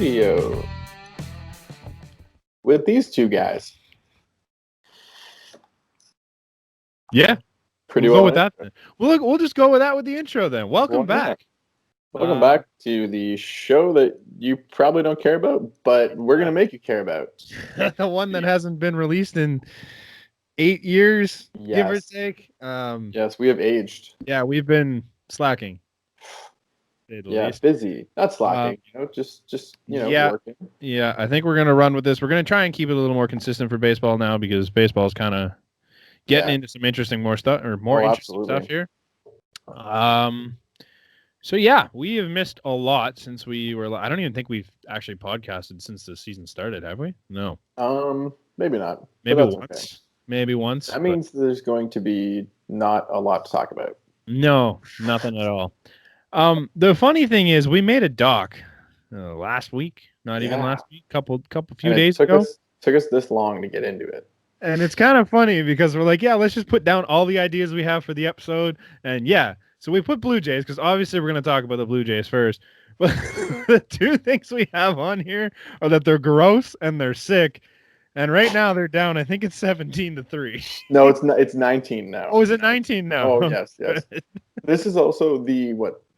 radio with these two guys. Yeah, Pretty we'll well. go with that. Then. We'll just go with that with the intro then. Welcome back. Welcome back to the show that you probably don't care about, but we're going to make you care about. The one that hasn't been released in 8 years, give or take. Yes, we have aged. Yeah, we've been slacking. Busy. Not slacking, just working. Yeah, I think we're going to run with this. We're going to try and keep it a little more consistent for baseball now because baseball's kind of getting into some interesting interesting stuff here. So yeah, we have missed a lot since we were. I don't even think we've actually podcasted since the season started, have we? No. Maybe not. Maybe once. Okay. Maybe once. That means there's going to be not a lot to talk about. No, nothing at all. The funny thing is, we made a doc last week. Not even last week. Few days ago. Took us this long to get into it. And it's kind of funny because we're like, let's just put down all the ideas we have for the episode. And so we put Blue Jays because obviously we're going to talk about the Blue Jays first. But the two things we have on here are that they're gross and they're sick. And right now they're down. I think it's 17-3. No, it's not. It's 19 now. Oh, is it 19 now? Oh, yes. This is also the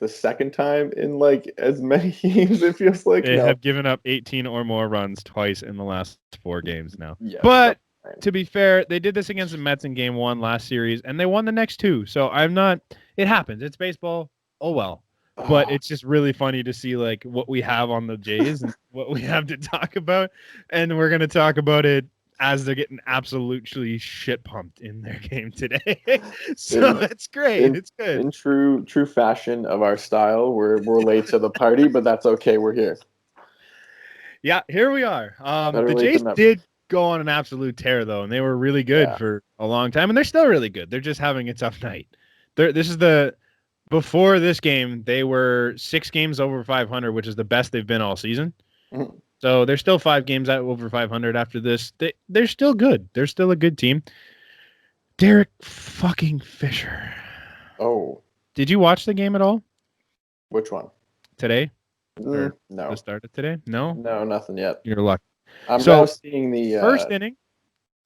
second time in as many games it feels like. They have given up 18 or more runs twice in the last 4 games now. Yeah, but to be fair, they did this against the Mets in Game 1 last series, and they won the next 2. So it happens. It's baseball. Oh, well. But it's just really funny to see what we have on the Jays and what we have to talk about. And we're going to talk about it as they're getting absolutely shit pumped in their game today. So that's great. It's good. In true fashion of our style, we're late to the party, but that's okay. We're here. Yeah, here we are. The Jays did go on an absolute tear, though, and they were really good for a long time. And they're still really good. They're just having a tough night. Before this game, they were 6 games over 500, which is the best they've been all season. Mm-hmm. So they're still 5 games out over 500 after this. They're still good. They're still a good team. Derek fucking Fisher. Oh. Did you watch the game at all? Which one? Today? No. The start of today? No? No, nothing yet. You're lucky. I'm now seeing the first inning.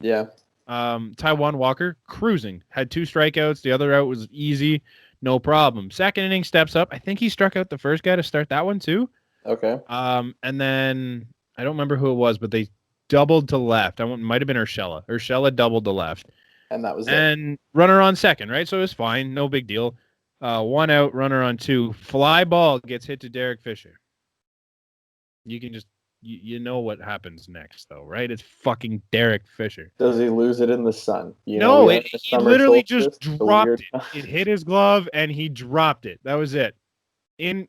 Yeah. Taijuan Walker cruising. Had 2 strikeouts. The other out was easy. No problem. Second inning steps up. I think he struck out the first guy to start that one too. Okay. And then I don't remember who it was, but they doubled to left. Might have been Urshela. Urshela doubled to left. And that was it. And runner on second, right? So it was fine. No big deal. 1 out, runner on 2. Fly ball gets hit to Derek Fisher. You can just you know what happens next, though, right? It's fucking Derek Fisher. Does he lose it in the sun? He literally just dropped it. It hit his glove, and he dropped it. That was it. In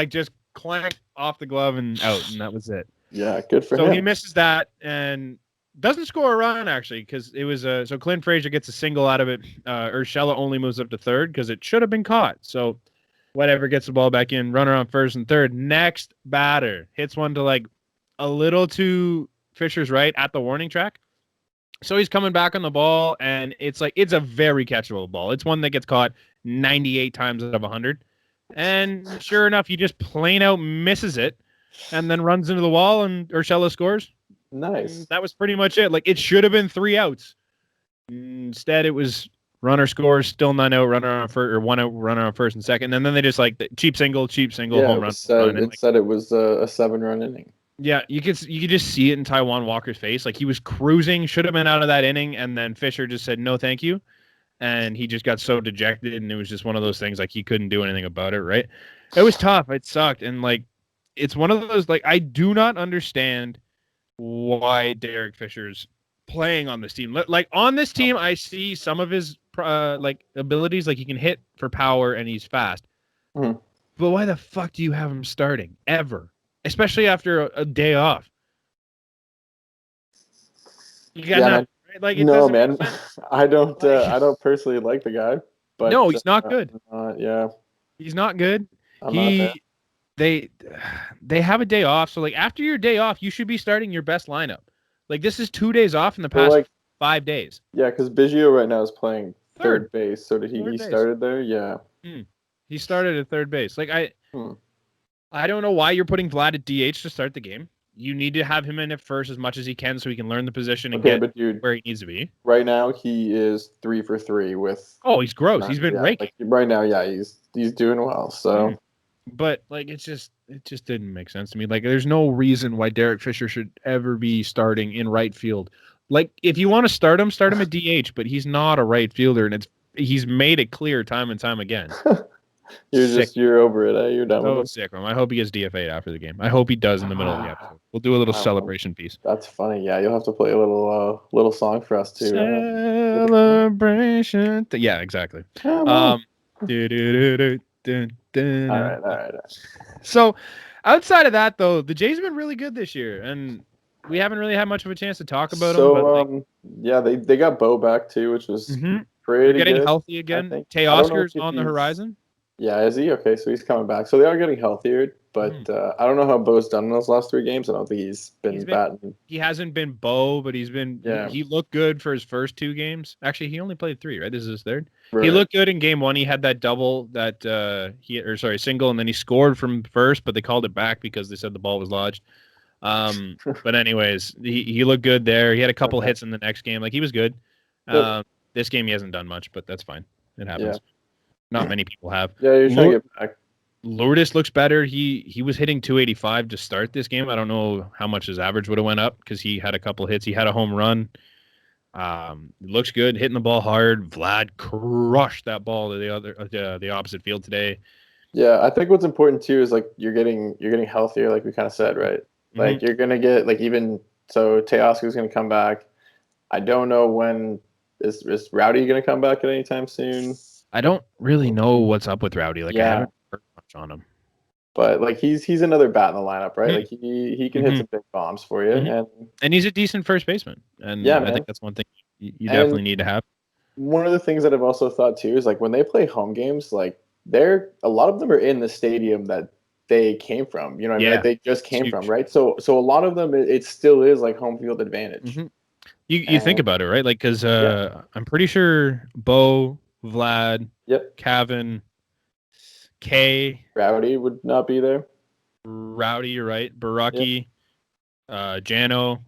just clanked off the glove and out, and that was it. Yeah, good for him. So he misses that and doesn't score a run, actually, because it was so Clint Frazier gets a single out of it. Urshela only moves up to third because it should have been caught. So whatever, gets the ball back in, runner on first and third. Next batter hits one to a little to Fisher's right at the warning track. So he's coming back on the ball, and it's a very catchable ball. It's one that gets caught 98 times out of 100. And sure enough, he just plain out misses it and then runs into the wall, and Urshela scores. Nice. And that was pretty much it. It should have been 3 outs. Instead, it was runner scores, still 9 out, runner on first, or 1 out, runner on first and second. And then they just cheap single, home run. It said it was a 7-run inning. Yeah, you could just see it in Taijuan Walker's face. He was cruising, should have been out of that inning, and then Fisher just said, no, thank you. And he just got so dejected, and it was just one of those things, he couldn't do anything about it, right? It was tough. It sucked. And, it's one of those, I do not understand why Derek Fisher's playing on this team. On this team, I see some of his, abilities. He can hit for power, and he's fast. Mm-hmm. But why the fuck do you have him starting, ever? Especially after a day off. You got no, man. I don't personally like the guy. But no, he's not good. Yeah, he's not good. They have a day off, so after your day off, you should be starting your best lineup. This is 2 days off in the past 5 days. Yeah, because Biggio right now is playing third base. So did he? He started there. Yeah. He started at third base. I don't know why you're putting Vlad at DH to start the game. You need to have him in at first as much as he can so he can learn the position and Okay, get but dude, where he needs to be. right now he is 3 for 3 with. Oh, he's gross. He's been Yeah, raking. like right now, yeah, he's doing well. So But like it just didn't make sense to me. Like there's no reason why Derek Fisher should ever be starting in right field. Like if you want to start him at DH, but he's not a right fielder and he's made it clear time and time again. Sick. you're over it. You're done with So him. sick, man. I hope he gets DFA'd after the game. I hope he does in the middle of the episode. We'll do a little celebration piece. That's funny. Yeah, you'll have to play a little song for us too. Celebration. Yeah, exactly. Come on. All All right. So, outside of that, though, the Jays have been really good this year, and we haven't really had much of a chance to talk about them. But yeah, they got Bo back too, which was they're pretty getting good. healthy again. Teoscar's on the horizon. Yeah, is he? Okay, so he's coming back. So they are getting healthier, but I don't know how Bo's done in those last 3 games. I don't think he's been batting. He hasn't been Bo, but he's been. Yeah. He looked good for his first 2 games. Actually, he only played 3, right? This is his 3rd. Right. He looked good in game 1. He had that double single, and then he scored from first, but they called it back because they said the ball was lodged. But anyways, he looked good there. He had a couple hits in the next game. Like he was good. This game he hasn't done much, but that's fine. It happens. Yeah. Not many people have. Yeah, you're trying to get back. Lourdes looks better. He was hitting 285 to start this game. I don't know how much his average would have went up because he had a couple hits. He had a home run. Looks good, hitting the ball hard. Vlad crushed that ball to the opposite field today. Yeah, I think what's important too is like you're getting healthier, like we kind of said, right? Like you're gonna get like even so Teoscar's gonna come back. I don't know when is Rowdy gonna come back at any time soon. I don't really know what's up with Rowdy. Like I haven't heard much on him. But like he's another bat in the lineup, right? Like he can hit some big bombs for you, and he's a decent first baseman. And I think that's one thing you definitely need to have. One of the things that I've also thought too is like when they play home games, like a lot of them are in the stadium that they came from. You know what I mean? Like they just came from, right? So a lot of them it still is like home field advantage. You think about it, right? Like because I'm pretty sure Bo, Vlad, Cavan, K, Rowdy would not be there. Rowdy, you're right. Baraki, Jano,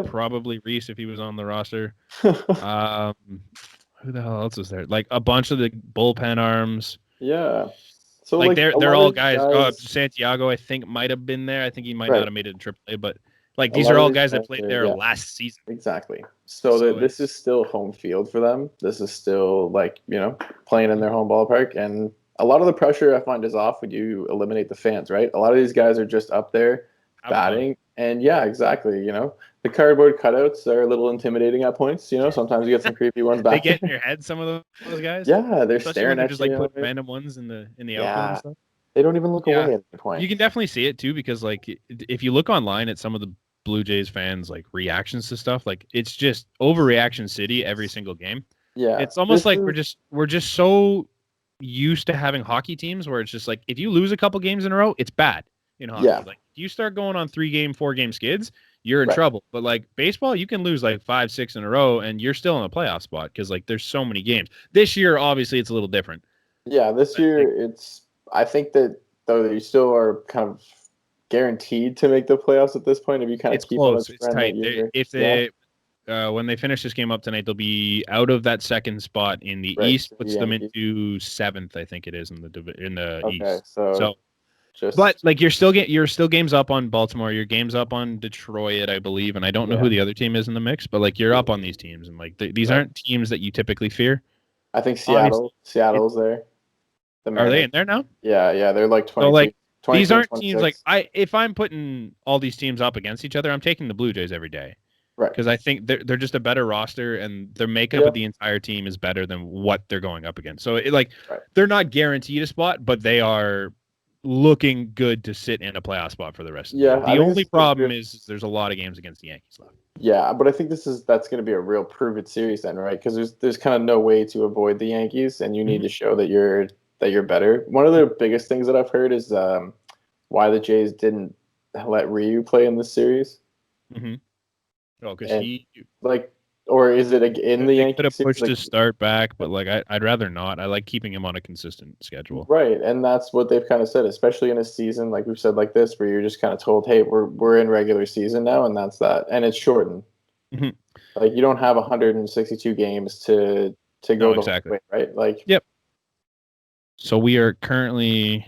probably Reese if he was on the roster. Who the hell else is there? Like a bunch of the bullpen arms. Yeah. So like they're all guys. Santiago, I think, might have been there. I think he might not have made it in AAA, but like these are all guys that played there last season. Exactly. So this is still home field for them. This is still like, playing in their home ballpark. And a lot of the pressure I find is off when you eliminate the fans, right? A lot of these guys are just up there batting. And yeah, exactly. The cardboard cutouts are a little intimidating at points. Sometimes you get some creepy ones back. They get in your head, some of those guys. Yeah, they're especially staring when they're at just you. Like putting random ones in the outfield and stuff. They don't even look away at the point. You can definitely see it too because like if you look online at some of the Blue Jays fans like reactions to stuff, like it's just overreaction city every single game. Yeah, it's almost like we're just so used to having hockey teams where it's just like if you lose a couple games in a row, it's bad in hockey. Yeah. Like if you start going on 3-game, 4-game skids, you're in trouble. But like baseball, you can lose like 5, 6 in a row and you're still in a playoff spot because like there's so many games. This year, obviously, it's a little different. Yeah, this year I think that though you still are kind of guaranteed to make the playoffs at this point if you kind of keep close. It's tight. When they finish this game up tonight, they'll be out of that second spot in the East, puts them into 7th, I think it is in the East. But like you're still games up on Baltimore, your games up on Detroit, I believe, and I don't know who the other team is in the mix, but like you're up on these teams, and like these aren't teams that you typically fear. I think Seattle's there. Are they in there now? Yeah, they're like 20. So like these aren't 26. Teams like if I'm putting all these teams up against each other, I'm taking the Blue Jays every day. Right. Because I think they're just a better roster and their makeup of the entire team is better than what they're going up against. So they're not guaranteed a spot, but they are looking good to sit in a playoff spot for the rest of the year. The only problem is there's a lot of games against the Yankees left. Yeah, but I think that's going to be a real prove-it series then, right? Because there's kind of no way to avoid the Yankees, and you need to show that you're better. One of the biggest things that I've heard is why the Jays didn't let Ryu play in this series. Mm-hmm. Oh, because Or is it in the They Yankees could have series? pushed his start back, but like I'd rather not. I like keeping him on a consistent schedule. Right, and that's what they've kind of said, especially in a season like we've said like this, where you're just kind of told, "Hey, we're in regular season now, and that's that," and it's shortened. Mhm. Like you don't have 162 games to No, go the whole exactly. way, right? Like, Yep. So we are currently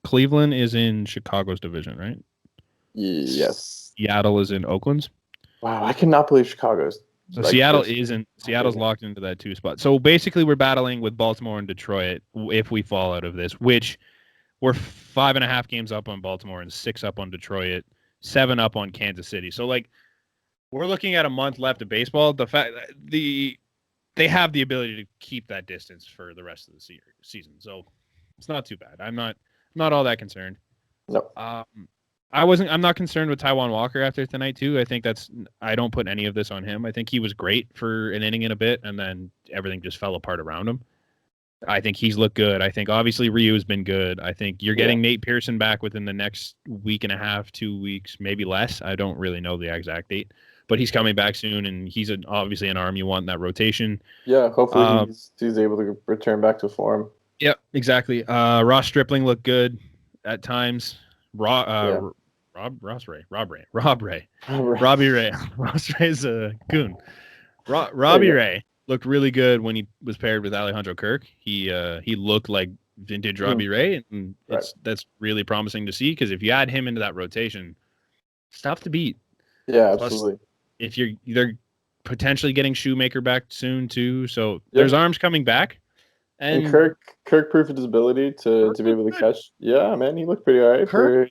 Cleveland is in Chicago's division, right? yes. Seattle is in Oakland's. Wow, I cannot believe Chicago's So like Seattle this. isn't. Seattle's locked into that 2 spot. So basically, we're battling with Baltimore and Detroit if we fall out of this. Which we're 5.5 games up on Baltimore and 6 up on Detroit, 7 up on Kansas City. So like we're looking at a month left of baseball. The fact they have the ability to keep that distance for the rest of the season. So it's not too bad. I'm not all that concerned. No. I'm not concerned with Taijuan Walker after tonight too. I don't put any of this on him. I think he was great for an inning and a bit, and then everything just fell apart around him. I think he's looked good. I think obviously Ryu's been good. I think you're getting Nate Pearson back within the next week and a half, 2 weeks, maybe less. I don't really know the exact date, but he's coming back soon, and he's obviously an arm you want in that rotation. Yeah, hopefully he's able to return back to form. Yeah, exactly. Ross Stripling looked good at times. Rob Ray. Robbie Ray. Ross Ray's a goon. Robbie Ray looked really good when he was paired with Alejandro Kirk. He looked like vintage Robbie Ray, and that's really promising to see because if you add him into that rotation, it's tough to beat. Yeah, Plus, absolutely. If they're potentially getting Shoemaker back soon too, so there's arms coming back. And Kirk proved his ability to be able to catch. Yeah, man, he looked pretty all right for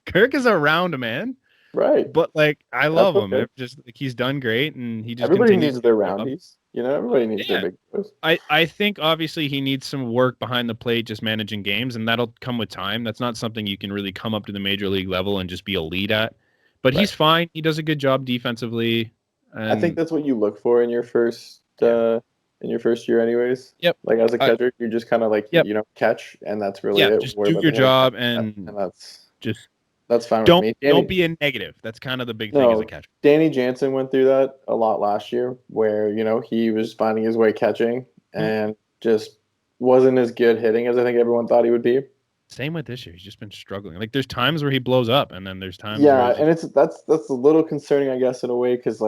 Kirk is around, man. Right. But like I love him. It's just like he's done great and he just everybody needs their roundies. Everybody needs their big boys. I think obviously he needs some work behind the plate just managing games, and that'll come with time. That's not something you can really come up to the major league level and just be a lead at. But he's fine. He does a good job defensively. I think that's what you look for in your first year anyways. Yep. Like as a catcher, you're just kind of like catch, and that's really it. Just do your job and that's fine with me. Don't be a negative. That's kind of the big thing as a catcher. Danny Jansen went through that a lot last year where, he was finding his way catching and just wasn't as good hitting as I think everyone thought he would be. Same with this year. He's just been struggling. Like there's times where he blows up, and then there's times. And that's a little concerning, I guess, in a way, because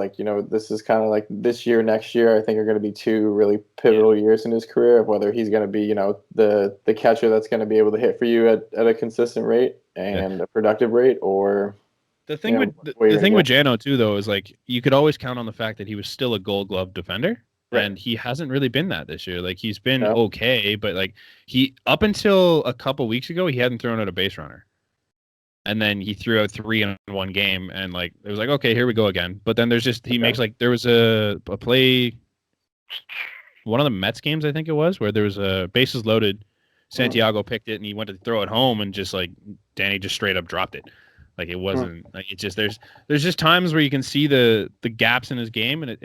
this is kind of like this year, next year. I think are going to be 2 really pivotal years in his career of whether he's going to be, the catcher that's going to be able to hit for you at a consistent rate and a productive rate, or the thing with Jano too, though, is like you could always count on the fact that he was still a Gold Glove defender. And he hasn't really been that this year. Like he's been okay, but like he up until a couple weeks ago, he hadn't thrown out a base runner. And then he threw out 3 in one game, and like it was like, okay, here we go again. But then makes like there was a play, one of the Mets games I think it was, where there was a bases loaded. Santiago picked it and he went to throw it home, and just like Danny just straight up dropped it. Like it wasn't like it's just there's just times where you can see the gaps in his game, and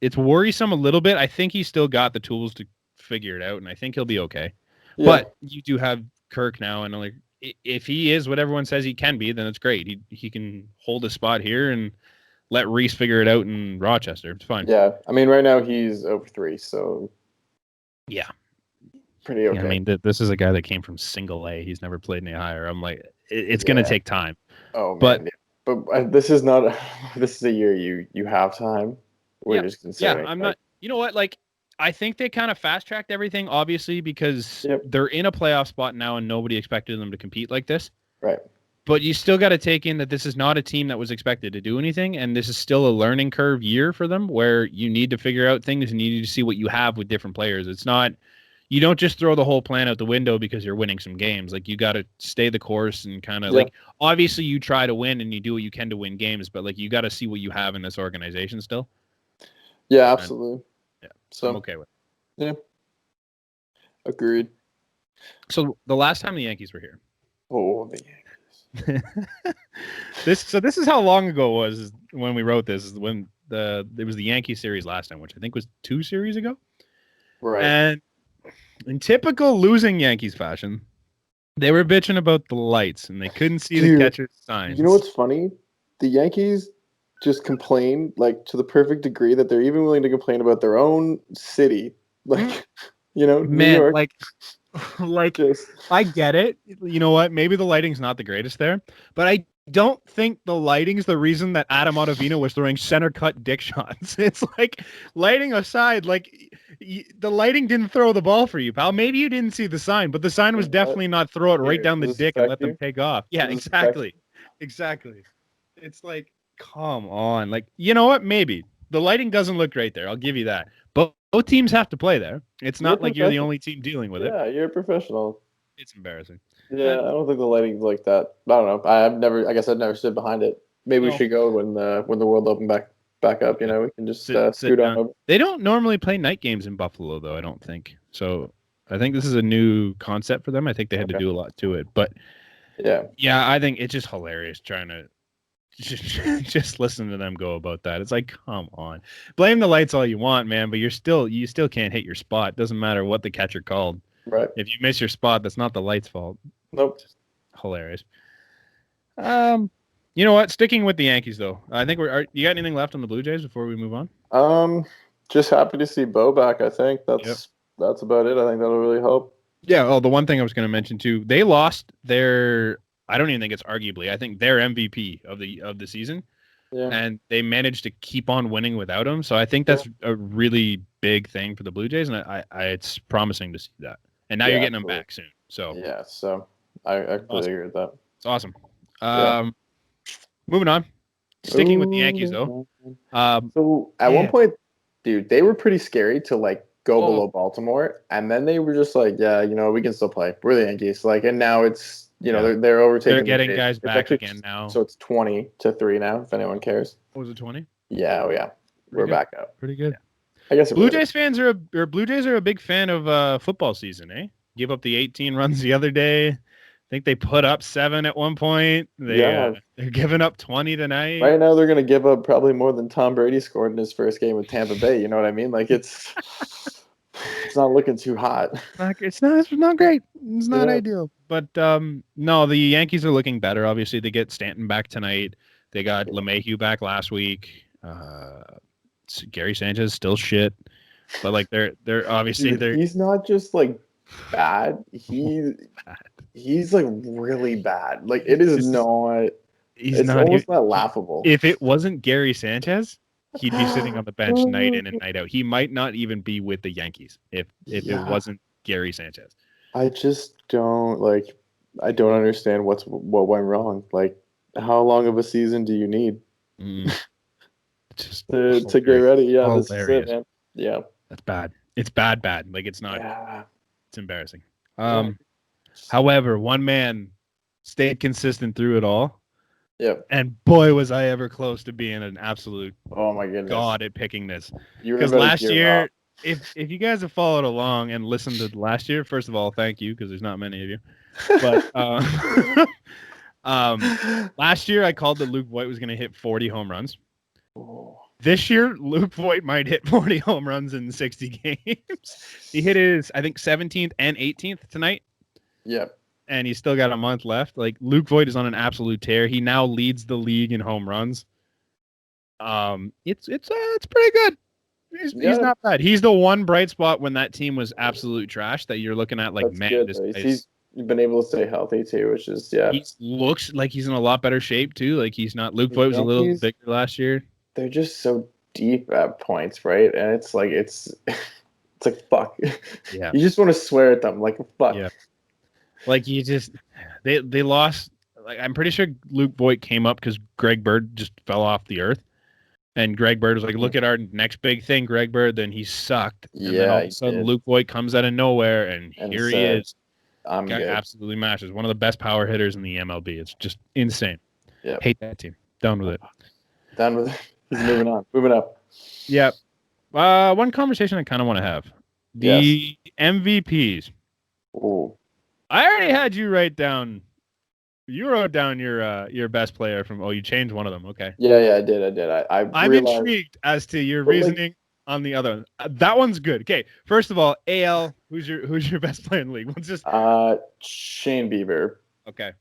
it's worrisome a little bit. I think he's still got the tools to figure it out, and I think he'll be okay. Yeah. But you do have Kirk now, and like if he is what everyone says he can be, then it's great. He can hold a spot here and let Reese figure it out in Rochester. It's fine. Yeah, I mean right now he's over 3, so yeah. Pretty okay. I mean, this is a guy that came from single A. He's never played any higher. I'm like, it's going to take time. Oh, man. But this is not. This is a year you have time. We're just considering. I'm not. You know what? Like, I think they kind of fast tracked everything, obviously, because they're in a playoff spot now, and nobody expected them to compete like this. Right. But you still got to take in that this is not a team that was expected to do anything, and this is still a learning curve year for them, where you need to figure out things and you need to see what you have with different players. It's not. You don't just throw the whole plan out the window because you're winning some games. Like you got to stay the course and kind of like, obviously you try to win and you do what you can to win games, but like you got to see what you have in this organization still. Yeah, absolutely. So I'm okay with it. Yeah. Agreed. So the last time the Yankees were here. Oh, the Yankees. This is how long ago it was when we wrote this, is when it was the Yankee series last time, which I think was 2 series ago. Right. And in typical losing Yankees fashion, they were bitching about the lights and they couldn't see the catcher's signs. You know what's funny? The Yankees just complain like to the perfect degree that they're even willing to complain about their own city, like New Man, York. like Just I get it. You know what? Maybe the lighting's not the greatest there, but I don't think the lighting's the reason that Adam Ottavino was throwing center cut dick shots. It's like, lighting aside, the lighting didn't throw the ball for you, pal. Maybe you didn't see the sign, but the sign was definitely not throw it right down the does this dick and let affect them you? take off. Yeah, Does this affect you? exactly. It's like, come on. Like, you know what? Maybe the lighting doesn't look great there. I'll give you that. But both teams have to play there. It's You're a not like you're the professional. only team dealing with it. Yeah, you're a professional. It's embarrassing. Yeah, I don't think the lighting's like that. I don't know. I guess I've never stood behind it. Maybe we No. should go when the world open back up. We can just Sit scoot on down. over. They don't normally play night games in Buffalo, though, I don't think. So I think this is a new concept for them. I think they had to Okay. do a lot to it. But Yeah, I think it's just hilarious trying to just listen to them go about that. It's like, come on. Blame the lights all you want, man, but you still can't hit your spot. Doesn't matter what the catcher called. right. If you miss your spot, that's not the lights' fault. Nope. Just hilarious. You know what? Sticking with the Yankees, though. I think you got anything left on the Blue Jays before we move on? Just happy to see Bo back. I think that's about it. I think that'll really help. Yeah. Oh, the one thing I was going to mention too, they lost their. I don't even think it's arguably. I think their MVP of the season, and they managed to keep on winning without him. So I think that's a really big thing for the Blue Jays, and I it's promising to see that. And now you're getting them back soon. So yeah, so I completely agree with that. It's awesome. Moving on. Sticking with the Yankees, though. So at one point, dude, they were pretty scary to go below Baltimore, and then they were just like, yeah, we can still play. We're the Yankees, and now it's they're overtaking. They're getting guys back again now. So it's 20-3 now. If anyone cares. What was it, 20? Yeah, we're back up. Pretty good. I guess Blue Jays are a big fan of football season, eh? Give up the 18 runs the other day. I think they put up 7 at one point. They're giving up 20 tonight. Right now, they're going to give up probably more than Tom Brady scored in his first game with Tampa Bay. You know what I mean? It's not looking too hot. It's not great. It's not ideal. But no, the Yankees are looking better. Obviously, they get Stanton back tonight. They got LeMahieu back last week. Gary Sanchez still shit, but they're obviously he's not just bad. He's really bad. It is not. It's almost not laughable. If it wasn't Gary Sanchez, he'd be sitting on the bench night in and night out. He might not even be with the Yankees if it wasn't Gary Sanchez. I just don't I don't understand what went wrong. How long of a season do you need just to get ready? Yeah, hilarious. This is it, man. Yeah, that's bad. It's bad. It's not. Yeah. It's embarrassing. However, one man stayed consistent through it all. Yep. And boy, was I ever close to being an absolute my goodness god at picking this. Because last year, if you guys have followed along and listened to last year, first of all, thank you, because there's not many of you. But last year I called that Luke Voit was going to hit 40 home runs. Oh. This year, Luke Voit might hit 40 home runs in 60 games. He hit his, I think, 17th and 18th tonight. Yep. And he's still got a month left. Luke Voit is on an absolute tear. He now leads the league in home runs. It's pretty good. He's not bad. He's the one bright spot when that team was absolute trash that you're looking at That's man, good, this he's been able to stay healthy too, which is He looks like he's in a lot better shape too. He's not. Luke Voit was a little bigger last year. They're just so deep at points, right? And it's fuck. Yeah. You just want to swear at them, fuck. Yeah. You just they lost. I'm pretty sure Luke Voit came up because Greg Bird just fell off the earth, and Greg Bird was like, "Look at our next big thing, Greg Bird." Then he sucked, and then all of a sudden Luke Voit comes out of nowhere, and here he is. I'm Guy good. absolutely mashes. One of the best power hitters in the MLB. It's just insane. Yeah. Hate that team. Done with it. Done with it. He's moving on. Moving up. Yeah. One conversation I kind of want to have. The MVPs. Ooh. I already had you write down. You wrote down your best player from. Oh, you changed one of them. Okay. Yeah, I did. I'm intrigued as to your reasoning on the other one. That one's good. Okay. First of all, AL. Who's your best player in the league? Let's just. Shane Bieber. Okay.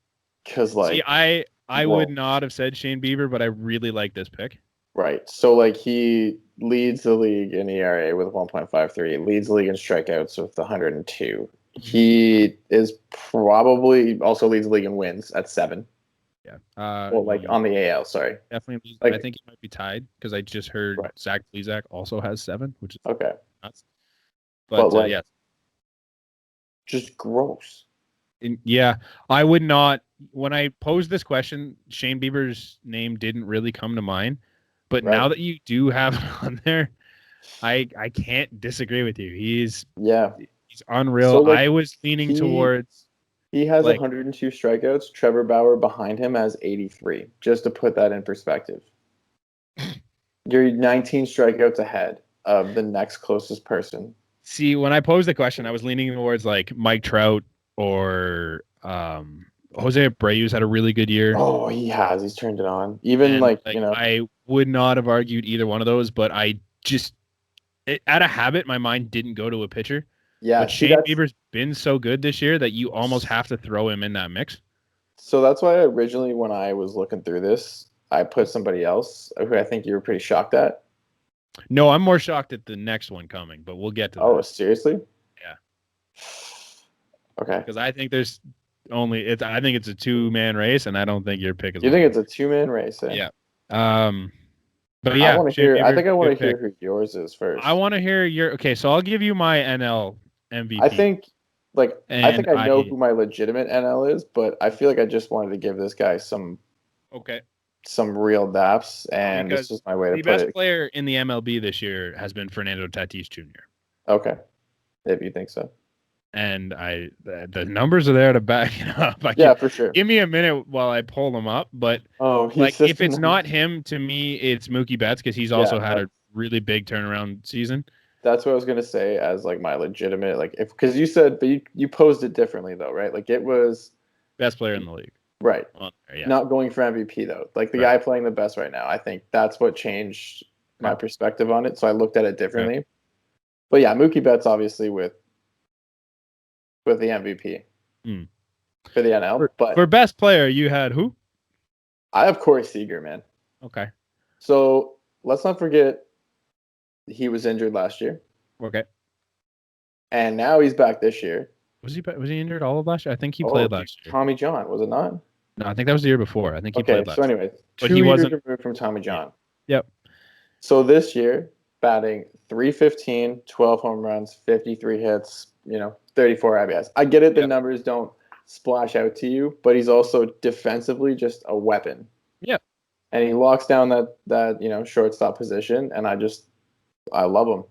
Because See, I would not have said Shane Bieber, but I really like this pick. Right. So like he leads the league in ERA with 1.53, leads the league in strikeouts with 102. He is probably also leads the league in wins at 7. Yeah. Well, like on the AL, sorry. Definitely. I Like think he might be tied because I just heard right. Zach Plesac also has 7, which is Okay. nuts. But like yeah. just gross. Yeah, I would not. When I posed this question, Shane Bieber's name didn't really come to mind. But Right. now that you do have it on there, I can't disagree with you. He's unreal. So like I was leaning he towards he has like 102 strikeouts. Trevor Bauer behind him has 83. Just to put that in perspective. You're 19 strikeouts ahead of the next closest person. see when I posed the question, I was leaning towards like Mike Trout or Jose Abreu's had a really good year. Oh, he has. He's turned it on. Even And like, I would not have argued either one of those, but I just out of habit, my mind didn't go to a pitcher. yeah, But see Shane that's Bieber's been so good this year that you almost have to throw him in that mix. so that's why originally when I was looking through this, I put somebody else who I think you were pretty shocked at. No, I'm more shocked at the next one coming, but we'll get to Oh, that. seriously? Yeah. Okay. Because I think I think it's a 2-man race, and I don't think your pick is You one think of it's a two-man race, eh? them. Yeah. But I yeah, want to Shane hear I Bieber, think I want good to hear pick. who yours is I first. want to hear your okay, so I'll give you my NL MVP. I think I And think I know who my legitimate NL is, but I feel like I just wanted to give this guy some okay. real daps, and this Because is my way to the put best it. player in the MLB this year has been Fernando Tatis Jr. Okay, if you think so. And the numbers are there to back it up. Yeah, for sure. Give me a minute while I pull them up. But Oh, he like, says if it's not him, to me, it's Mookie Betts because he's yeah, also had a really big turnaround season. that's what I was gonna say as like my legitimate like if because you said but you posed it differently though, right? Like it was Best player in the league. right. Well, yeah. Not going for MVP though. Like the Right. guy playing the best right now. I think that's what changed my Okay. perspective on it. So I looked at it differently. Okay. But yeah, Mookie Betts obviously with the MVP for the NL. But For best player, you had who? I have Corey Seager, man. Okay. So let's not forget he was injured last year. Okay. And now he's back this year. Was he injured all of last year? I think he played last year. Tommy John, was it not? No, I think that was the year before. I think he played last So anyway, but 2 he years wasn't removed from Tommy John. Yep. So this year, batting 315, 12 home runs, 53 hits, 34 RBIs. I get it, the numbers don't splash out to you, but he's also defensively just a weapon. Yeah. And he locks down that shortstop position, and I love him.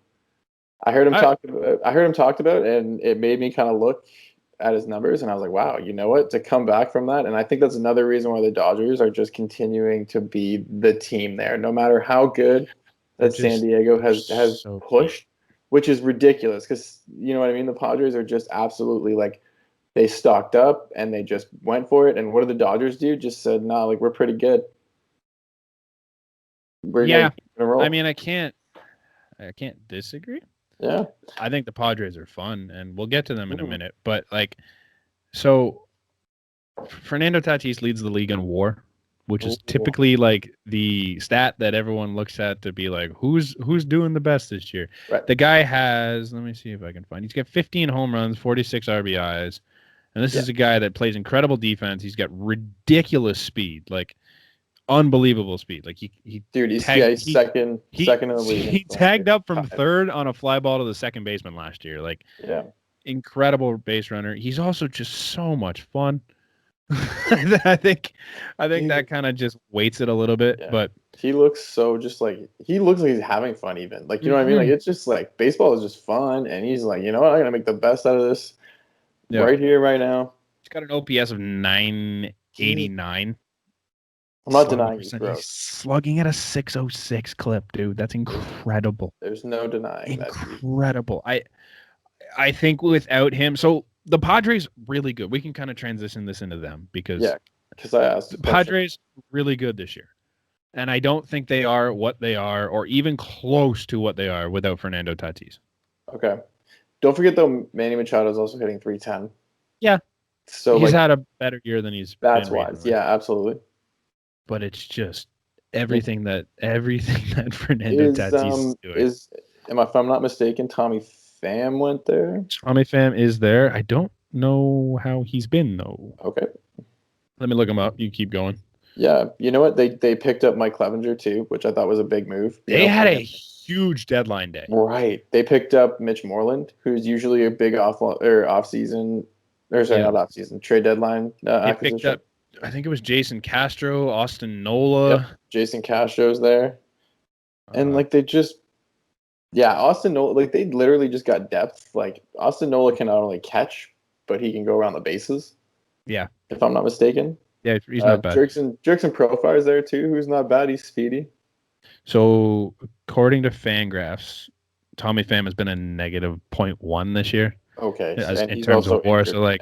I heard him talked about, and it made me kind of look at his numbers, and I was like, wow, you know what? To come back from that, and I think that's another reason why the Dodgers are just continuing to be the team there, no matter how good that San Diego has pushed, which is ridiculous because you know what I mean. The Padres are just absolutely like they stocked up and they just went for it. And what did the Dodgers do? Just said, no, like we're pretty good. We're gonna roll. I mean, I can't disagree. Yeah. I think the Padres are fun, and we'll get to them in a minute. But so Fernando Tatis leads the league in WAR, which is typically like the stat that everyone looks at to be like, who's doing the best this year? Right. The guy has, let me see if I can find. He's got 15 home runs, 46 RBIs, and this is a guy that plays incredible defense. He's got ridiculous speed, like unbelievable speed. Like he's second in the league. He tagged up from third on a fly ball to the second baseman last year. Like incredible base runner. He's also just so much fun. I think that kind of just weights it a little bit, but he looks so just like he looks like he's having fun even. Like you know what I mean? Like it's just like baseball is just fun, and he's like, you know what, I'm gonna make the best out of this right here, right now. He's got an OPS of 989. I'm not denying he's slugging at a 606 clip, dude. That's incredible. There's no denying that. Incredible. I think without him, so the Padres really good. We can kind of transition this into them because I asked the Padres really good this year, and I don't think they are what they are, or even close to what they are without Fernando Tatis. Okay, don't forget though, Manny Machado is also hitting 310. Yeah, so he's had a better year than he's. That's wise. Yeah, absolutely. But it's just everything that Fernando Is Tatis is doing. if I'm not mistaken, Tommy Pham went there. Tommy Pham is there. I don't know how he's been though. Okay. Let me look him up. You keep going. Yeah, you know what? They picked up Mike Clevenger too, which I thought was a big move. They had a huge deadline day. Right. They picked up Mitch Moreland, who's usually a big off season, or sorry, not off season, trade deadline They acquisition. picked up, I think it was Jason Castro, Austin Nola. Yep. Jason Castro's there, and like they just, yeah, Austin Nola, like they literally just got depth. Like Austin Nola can not only catch, but he can go around the bases. Yeah, if I'm not mistaken. Yeah, he's not bad. Jurickson Profar is there too, who's not bad. He's speedy. So, according to Fangraphs, Tommy Pham has been a negative 0.1 this year. Okay, in terms of WAR. So, like,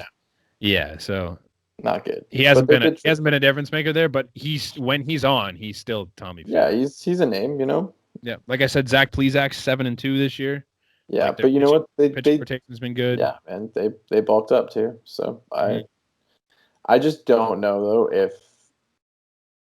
so not good. He hasn't been a difference maker there, but when he's on, he's still Tommy Pham. Yeah, he's a name, you know. Yeah, like I said, Zach Plezak's 7-2 this year. Yeah, like but you know what? Pitch protection's been good. Yeah, and they bulked up too. So I just don't know though if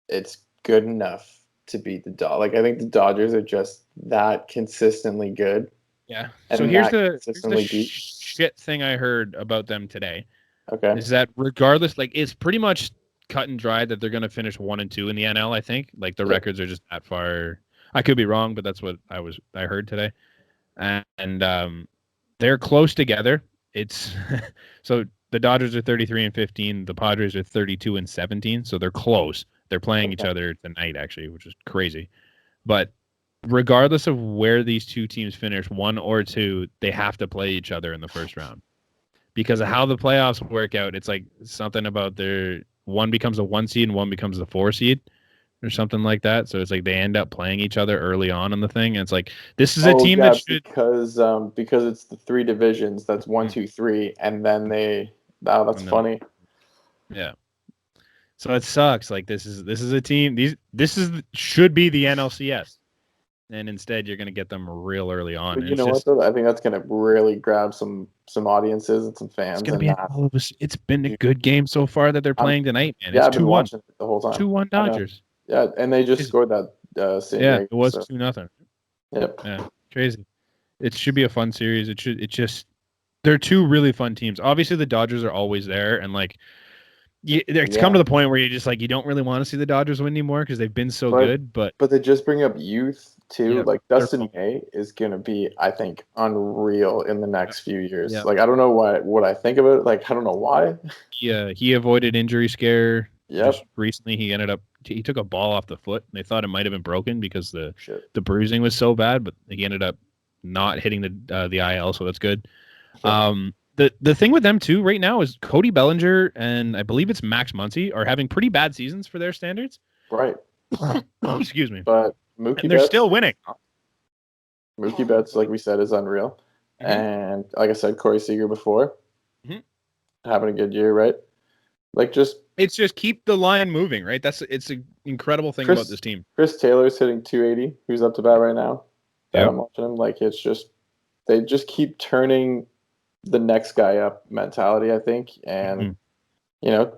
it's good enough to beat the Dodgers. Like I think the Dodgers are just that consistently good. Yeah. So here's the shit thing I heard about them today. Okay. Is that regardless, like it's pretty much cut and dried that they're going to finish 1-2 in the NL. I think like the records are just that far. I could be wrong, but that's what I heard today, and they're close together. It's so the Dodgers are 33-15, the Padres are 32-17, so they're close. They're playing each other tonight, actually, which is crazy. But regardless of where these two teams finish, 1 or 2, they have to play each other in the first round. Because of how the playoffs work out, it's like something about one becomes a 1 seed and one becomes the 4 seed or something like that. So it's like they end up playing each other early on in the thing. And it's like this is a team that should because it's the 3 divisions. That's 1, 2, 3, and then that's funny. Yeah. So it sucks. Like this is a team. Should be the NLCS. And instead, you're going to get them real early on. But you know what, though? I think that's going to really grab some audiences and some fans. It's been a good game so far that they're playing tonight, man. Yeah, I've been watching it the whole time. 2-1 Dodgers. Yeah, and they just scored that. It was 2-0. Yep. Yeah, crazy. It should be a fun series. They're 2 really fun teams. Obviously, the Dodgers are always there, and like. It's come to the point where you just like you don't really want to see the Dodgers win anymore because they've been so good. But they just bring up youth too. Yeah, like Dustin May is gonna be, I think, unreal in the next few years. Yeah. Like I don't know what I think of it. Like I don't know why. Yeah, he avoided injury scare. Yeah. Just recently, he took a ball off the foot. And they thought it might have been broken because the bruising was so bad, but he ended up not hitting the IL, so that's good. Sure. The thing with them too right now is Cody Bellinger and I believe it's Max Muncy are having pretty bad seasons for their standards. Right. Excuse me. But they're still winning. Mookie Betts, like we said, is unreal. Mm-hmm. And like I said, Corey Seager before, having a good year, right? Like it's just keep the line moving, right? It's an incredible thing about this team. Chris Taylor's hitting 280. Who's up to bat right now? Yeah, I'm watching him. Like it's just they just keep turning the next guy up mentality, I think. And,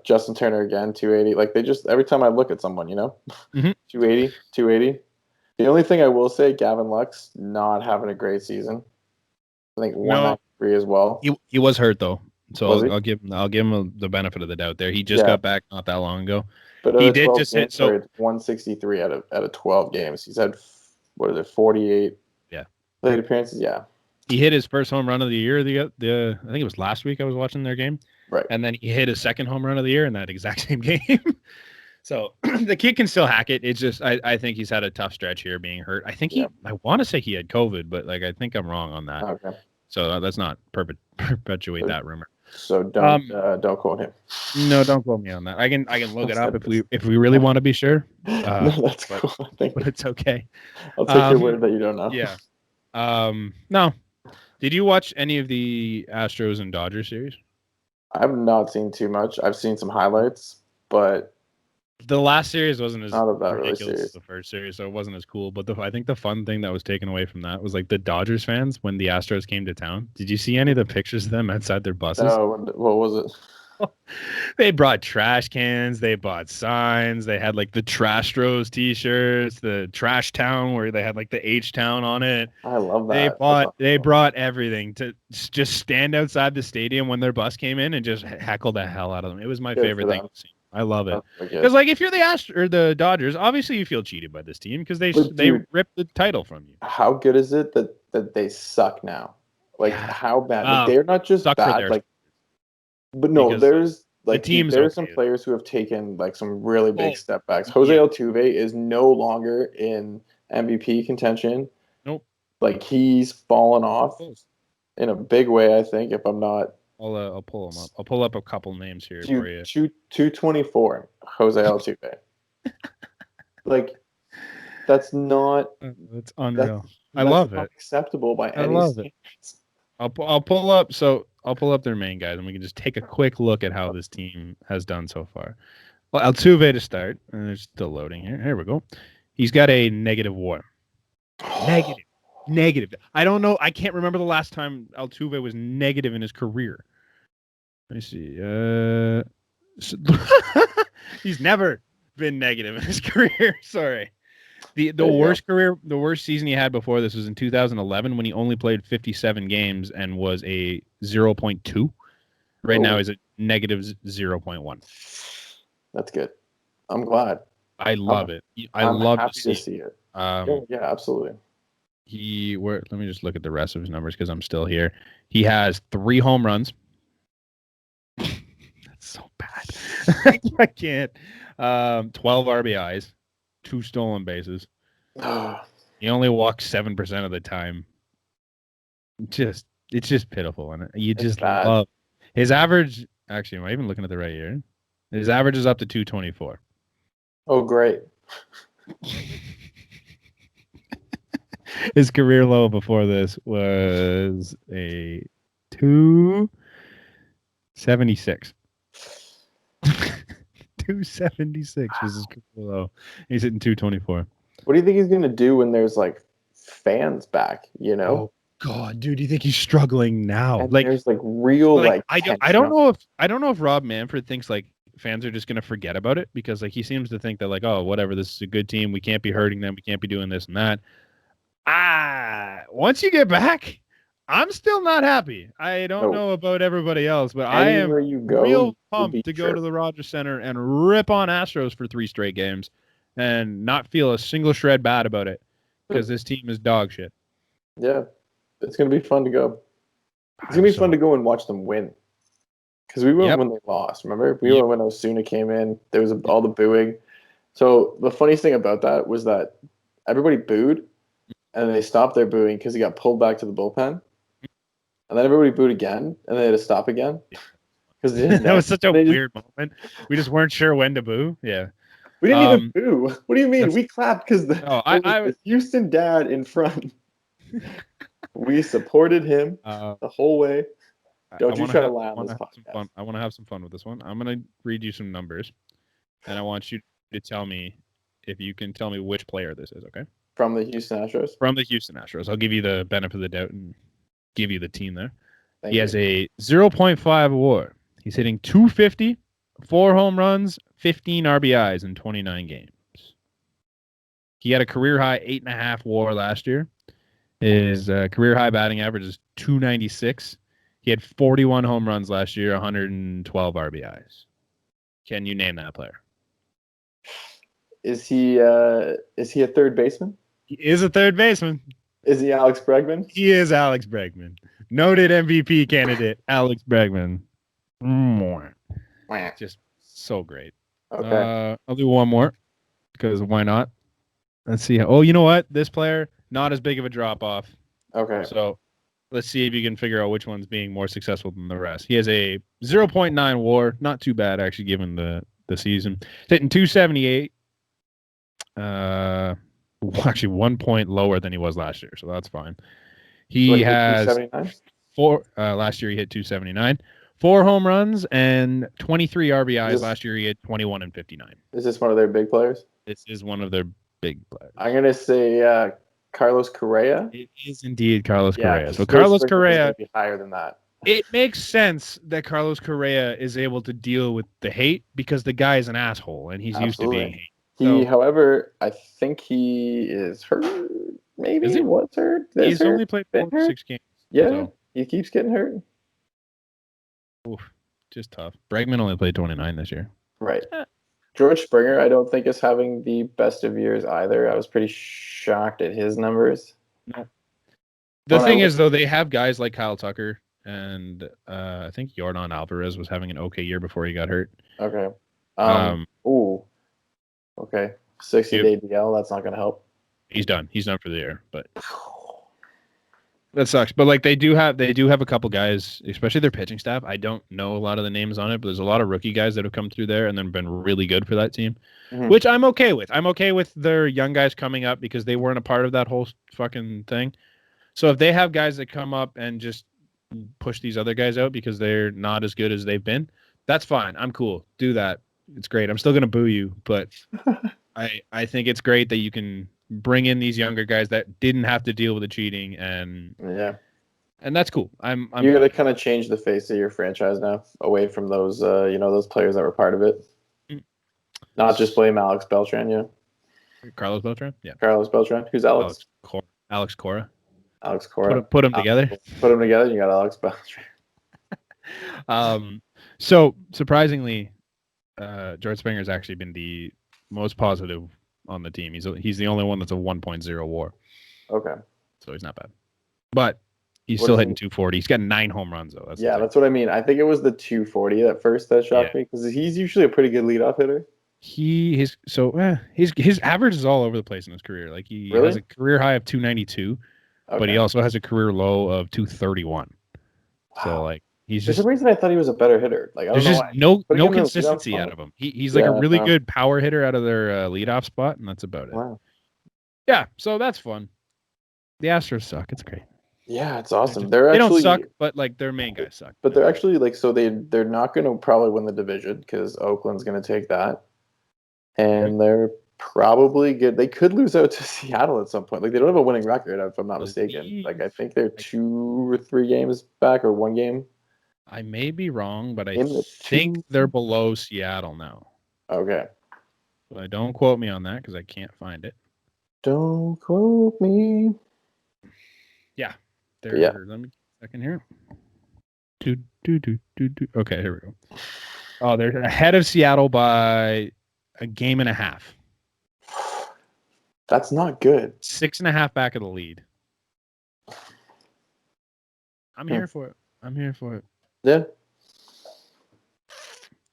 Justin Turner again, 280. Like they just, every time I look at someone, 280. The only thing I will say, Gavin Lux not having a great season. I think 193 as well. He was hurt though. So I'll give him the benefit of the doubt there. He just got back not that long ago. But he did just hit. So it's 163 out of 12 games. He's had 48 plate appearances. Yeah. He hit his first home run of the year. I think it was last week I was watching their game. Right. And then he hit his second home run of the year in that exact same game. So the kid can still hack it. It's just I think he's had a tough stretch here being hurt. I think I want to say he had COVID, but like I think I'm wrong on that. Okay. So let's not perpetuate that rumor. So don't quote him. No, don't quote me on that. I can look it up if we really want to be sure. No, that's cool. But it's okay. I'll take your word that you don't know. Yeah. No. Did you watch any of the Astros and Dodgers series? I've not seen too much. I've seen some highlights, but the last series wasn't as ridiculous really as the first series, so it wasn't as cool. But I think the fun thing that was taken away from that was like the Dodgers fans when the Astros came to town. Did you see any of the pictures of them outside their buses? No, what was it? They brought trash cans, they bought signs, they had like the Trastros t-shirts, the Trash Town where they had like the H Town on it. I love They that. That's they awesome. brought everything to just stand outside the stadium when their bus came in and just heckle the hell out of them. It was my Good for favorite thing them. to see. I love it. That's really Because good. like if you're the or the Dodgers, obviously you feel cheated by this team because But they dude, ripped the title from you. how good is it that they suck now? Like Yeah. how bad? Like Wow. they're not just Suck for bad. their Like, but no, because there's the like dude, team's there's some okay. players who have taken like some really big Oh, step backs. Jose yeah. Altuve is no longer in MVP contention. Nope. Like he's fallen off in a big way. I think if I'm not I'll pull them up. I'll pull up a couple names here for you. 224, Jose Altuve. Like that's not That's that's unreal. I that's love not it. acceptable by I any love it. standards. I'll pull up I'll pull up their main guys and we can just take a quick look at how this team has done so far. Well, Altuve to start, and they're still loading here. Here we go. He's got a negative WAR. Negative. Negative. I don't know. I can't remember the last time Altuve was negative in his career. Let me see. He's never been negative in his career. Sorry. The There you go. the worst season he had before this was in 2011 when he only played 57 games and was a 0.2. Right now Oh, he's a negative 0.1. that's good. I'm glad. I I'm love it. I I'm love to happy to see it. see it. Um, Oh, yeah, absolutely. let me just look at the rest of his numbers because I'm still here. He has 3 home runs. That's so bad. I can't. 12 RBIs, 2 stolen bases. He only walks 7% of the time. It's just pitiful, and you It's just bad. love his average. Actually, am I even looking at the right year? His average is up to 224. Oh, great. His career low before this was a 276. 276 was his career low. He's hitting 224. What do you think he's gonna do when there's like fans back? You know, Oh God, dude, do you think he's struggling now? and there's like real Like like I tension. don't know if Rob Manfred thinks like fans are just gonna forget about it because like he seems to think that like, oh, whatever, this is a good team, we can't be hurting them, we can't be doing this and that. Once you get back, I'm still not happy. I don't No, know about everybody else, but I am anywhere you go, real you'll be pumped to go to chirped. the Rogers Center and rip on Astros for 3 straight games and not feel a single shred bad about it because this team is dog shit. Yeah, it's gonna be fun to go. It's gonna I'm be fun so to go and watch them win. Because we went Yep. when they lost. Remember, we Yep. went when Osuna came in. There was all the booing. So the funniest thing about that was that everybody booed, and they stopped their booing because he got pulled back to the bullpen, and then everybody booed again, and they had to stop again because That was such a they just weird moment. We just weren't sure when to boo. Yeah. we didn't even boo. What do you mean? That's We clapped because no, there was the Houston dad in front. We supported him the whole way. I Don't you want try to to lie on want this to have some podcast. fun. I want to have some fun with this one. I'm gonna read you some numbers, and I want you to tell me if you can tell me which player this is. Okay, From the Houston Astros. from the Houston Astros. I'll give you the benefit of the doubt and give you the team there. Thank He you. has a 0.5 WAR. He's hitting 250, 4 home runs, 15 RBIs in 29 games. He had a career high 8.5 WAR last year. His career high batting average is 296. He had 41 home runs last year, 112 RBIs. Can you name that player? Is he a third baseman? He is a third baseman. Is he Alex Bregman? He is Alex Bregman. Noted MVP candidate, Alex Bregman. Just so great. Okay. I'll do one more because why not? Let's see. Oh, you know what? This player, not as big of a drop off. Okay. So let's see if you can figure out which one's being more successful than the rest. He has a 0.9 WAR, not too bad actually, given the season. He's hitting 278. Actually 1 point lower than he was last year, so that's fine. He has 279? 4. Last year he hit 279. 4 home runs and 23 RBIs. Last year he had 21 and 59. Is this one of their big players? This is one of their big players. I'm gonna say Carlos Correa. It is indeed Carlos Correa. So George Carlos Springer is Correa, gonna be higher than that. It makes sense that Carlos Correa is able to deal with the hate because the guy is an asshole and he's used to being Absolutely. hate. He, So, however, I think he is hurt. is Maybe he? was hurt. This He's hurt. only played Been hurt. 6 games. Yeah, So, he keeps getting hurt. oof, just tough. Bregman only played 29 this year. Right. Eh, George Springer, I don't think is having the best of years either. I was pretty shocked at his numbers. no. The thing is, though, they have guys like Kyle Tucker and I think Yordan Alvarez was having an okay year before he got hurt. Okay. Um, Okay. 60-day DL. That's not going to help. He's done. He's done for the year, but that sucks. But like they do have a couple guys, especially their pitching staff. I don't know a lot of the names on it, but there's a lot of rookie guys that have come through there and then been really good for that team, which I'm okay with. I'm okay with their young guys coming up because they weren't a part of that whole fucking thing. So if they have guys that come up and just push these other guys out because they're not as good as they've been, that's fine. I'm cool. Do that. It's great. I'm still gonna boo you, but I think it's great that you can bring in these younger guys that didn't have to deal with the cheating and that's cool. I'm You're gonna kind of change the face of your franchise now, away from those those players that were part of it. Not just blame Alex Beltran, yeah. Carlos Beltran, yeah. Carlos Beltran. Who's Alex? Alex Cora. Alex Cora. Put them together. Put them together. You got Alex Beltran. So surprisingly, George Springer has actually been the most positive on the team. He's the only one that's a 1.0 WAR. Okay. So he's not bad, but he's still hitting 240. He's got 9 home runs though. That's what I mean. I think it was the 240 at first that shocked me because he's usually a pretty good leadoff hitter. His average is all over the place in his career. Like he has a career high of 292, but he also has a career low of 231. Wow. So like for some reason I thought he was a better hitter. Like there's just no consistency out of him. He's like a really good power hitter out of their leadoff spot, and that's about it. Wow. Yeah, so that's fun. The Astros suck. It's great. Yeah, it's awesome. They don't suck, but like their main guys suck. But they're actually like they're not going to probably win the division because Oakland's going to take that, and they're probably good. They could lose out to Seattle at some point. Like they don't have a winning record, if I'm not mistaken. Like I think they're 2 or 3 games back or 1 game. I may be wrong, but I think they're below Seattle now. Okay. But don't quote me on that because I can't find it. Don't quote me. Yeah. Let me get a second here. Okay, here we go. Oh, they're ahead of Seattle by a game and a half. That's not good. 6.5 back of the lead. I'm here for it. Yeah.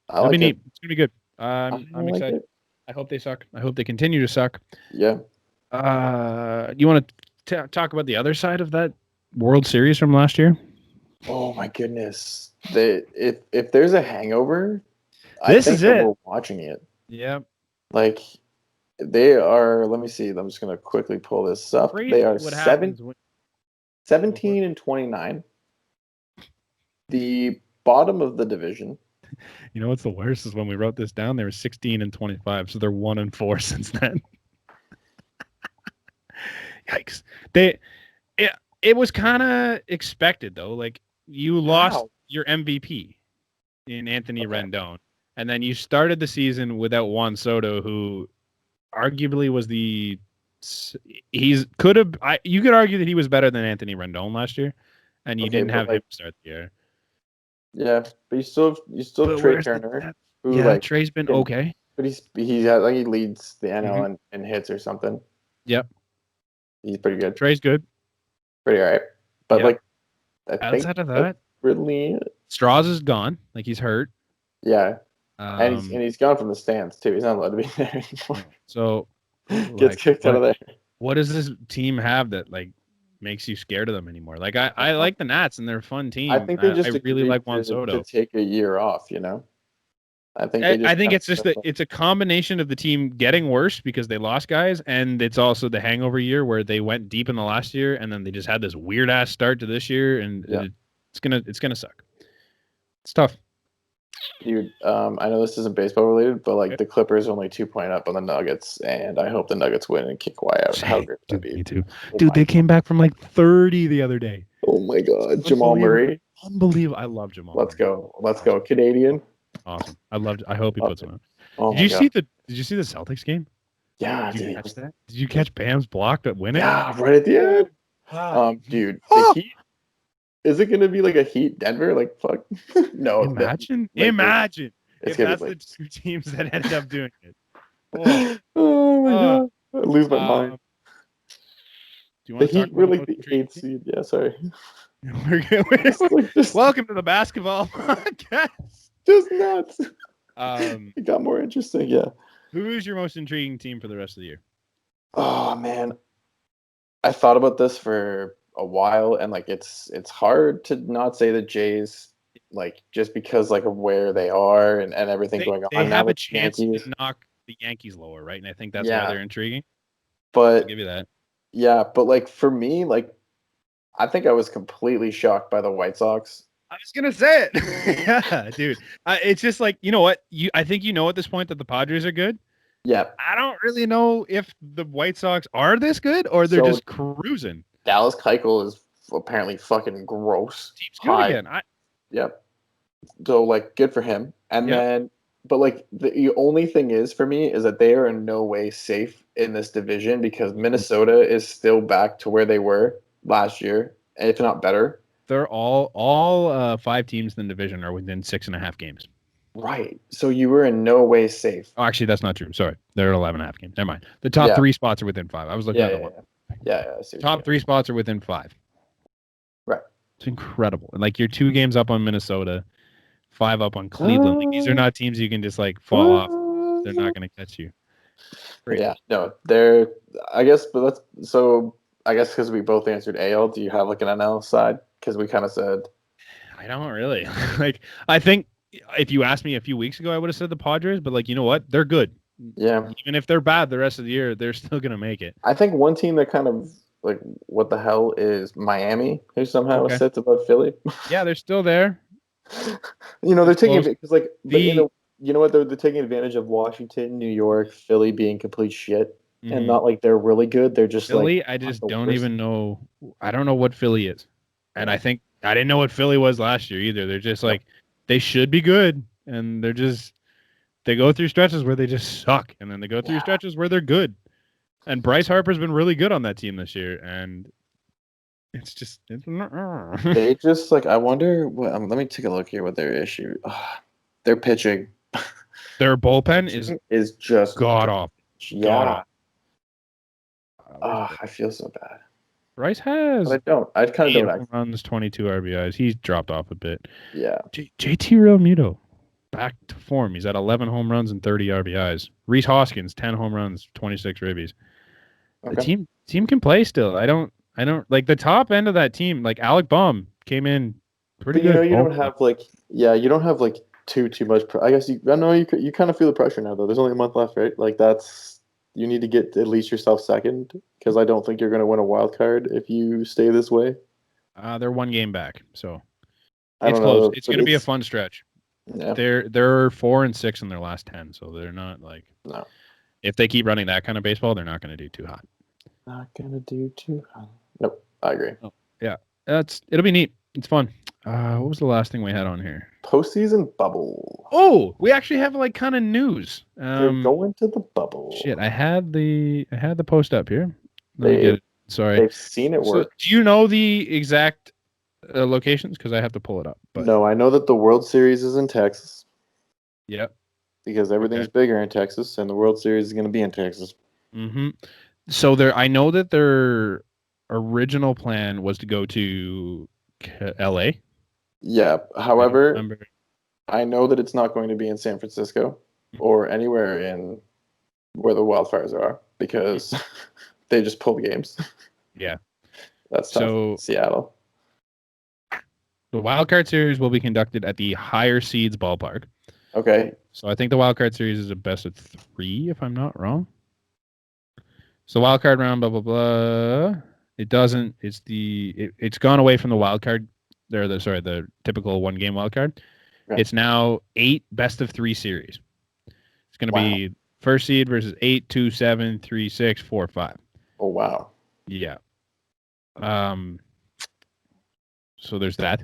It'll be neat. It's gonna be good. I'm excited. I hope they suck. I hope they continue to suck. Yeah. You want to talk about the other side of that World Series from last year? Oh my goodness! If there's a hangover, this is it. We're watching it. Yeah. Like they are. Let me see. I'm just gonna quickly pull this up. They are 17 and 29. The bottom of the division. You know what's the worst is when we wrote this down, they were 16 and 25, so they're 1-4 since then. Yikes! It was kind of expected though. Like you lost your MVP in Anthony Rendon, and then you started the season without Juan Soto, who arguably was you could argue that he was better than Anthony Rendon last year, and you didn't have him start the year. Yeah, but you still have Trey Turner. Trey's been okay, but he leads the NL in hits or something. Yep, he's pretty good. Trey's good, pretty alright. But outside of that, really, Strauss is gone. Like he's hurt. Yeah, and he's gone from the stands too. He's not allowed to be there anymore. So gets kicked out of there. What does this team have that like makes you scared of them anymore? Like I like the Nats and they're a fun team. I think they just I really like Juan Soto to take a year off. I think it's just it's a combination of the team getting worse because they lost guys, and it's also the hangover year where they went deep in the last year and then they just had this weird ass start to this year, and it's gonna suck. It's tough. Dude, I know this isn't baseball related, but the Clippers only 2 point up on the Nuggets, and I hope the Nuggets win and kick Kawhi out. How good me too. Dude, they came back from 30 the other day. Oh my God, Jamal Murray. unbelievable. I love Jamal. Let's Murray. go. Let's go. Canadian. Awesome. I hope he puts one on. Oh Did my you god. see the Celtics game? Yeah, Did you dude. catch that? Did you catch Bam's block that win it? Yeah, right at the end. Dude, the Heat. Is it gonna be like a Heat Denver? Like fuck. No. Imagine Lakers. if It's gonna that's be the Lakers. two teams that ended up doing it. Oh, Oh my uh, god. I lose my mind. Do you The want to talk Heat about were the like most the intriguing 8th team? seed. Yeah, sorry. Just Welcome to the basketball podcast. just nuts. Um, It got more interesting. Yeah. who is your most intriguing team for the rest of the year? Oh man. I thought about this for a while, and like it's hard to not say the Jays, like just because like of where they are and everything going They on now have a with the chance Yankees. to knock the Yankees lower, right? And I think that's why Yeah, they're intriguing. I'll but give you that. yeah, but like for me, like I think I was completely shocked by the White Sox. I was gonna say it. Yeah, dude. It's just like, you know what? I think you know at this point that the Padres are good. Yeah. I don't really know if the White Sox are this good or they're So just cruising. Dallas Keuchel is apparently fucking gross. Team's good High. again. Yep. So like good for him. And Yep. then but like the only thing is for me is that they are in no way safe in this division because Minnesota is still back to where they were last year, if not better. They're all 5 teams in the division are within 6.5 games. Right. So you were in no way safe. Oh, actually, that's not true. Sorry. They're at 11.5 games. Never mind. The top Yeah. 3 spots are within 5. I was looking Yeah, at the yeah, one. yeah. I see what you Top mean. 3 spots are within 5. Right. It's incredible. And like you're 2 games up on Minnesota, 5 up on Cleveland. Like these are not teams you can just like fall off. They're not going to catch you. Great. Yeah. No, they're I guess but let's so I guess because we both answered AL, do you have like an NL side? Because we kind of said I don't really. Like I think if you asked me a few weeks ago, I would have said the Padres, but like you know what? They're good. yeah. Even if they're bad the rest of the year, they're still going to make it. I think one team that kind of like what the hell is Miami, who somehow Okay. sits above Philly. Yeah, they're still there. They're It's taking close. it because like, but The you know what they're taking advantage of Washington, New York, Philly being complete shit, and Mhm. not like they're really good. They're just Philly, like I just the don't worst. even know. I don't know what Philly is. And Yeah. I think I didn't know what Philly was last year either. They're just like they should be good and they go through stretches where they just suck and then they go through Yeah. stretches where they're good. And Bryce Harper's been really good on that team this year and it's They just like I wonder what. Let me take a look here. What their issue? Their pitching. their bullpen is just god off. yeah. Where's I feel so bad, Bryce but has I don't. I kind 8 of don't. home runs, 22 RBIs. He's dropped off a bit. Yeah. JT Realmuto back to form. He's at 11 home runs and 30 RBIs. Reese Hoskins 10 home runs, 26 ribbies. The Okay. team can play still. I don't like the top end of that team. Like Alec Baum came in pretty But you know, good. you don't have like, yeah, you don't have like too much. I guess I know you kind of feel the pressure now though. There's only a month left, right? Like you need to get at least yourself second because I don't think you're going to win a wild card if you stay this way. They're 1 game back, so I it's don't close. know, It's but going to be a fun stretch. yeah, They're 4-6 in their last 10, so they're not like no, if they keep running that kind of baseball, they're not going to do too hot. not gonna do too hot. Nope, I agree. Oh, yeah, it'll be neat. It's fun. What was the last thing we had on here? Postseason bubble. Oh, we actually have like kind of news. They're going to the bubble. Shit, I had the post up here. Let me get it. Sorry. They've seen it So, work. do you know the exact locations? Because I have to pull it up. But No, I know that the World Series is in Texas yep. because everything's bigger in Texas, and the World Series is going to be in Texas. Mm-hmm. So I know that their original plan was to go to L.A. Yeah. However, I know that it's not going to be in San Francisco or anywhere in where the wildfires are because they just pull the games. Yeah. That's tough. So Seattle. The Wild Card Series will be conducted at the higher seeds ballpark. Okay. So I think the Wild Card Series is a best of 3, if I'm not wrong. So Wild Card round, blah blah blah. It doesn't. It's gone away from the Wild Card. The typical 1 game Wild Card. Right. It's now 8 best of 3 series. It's going to be first seed versus 8, 2, 7, 3, 6, 4, 5. Oh wow. Yeah. So there's that.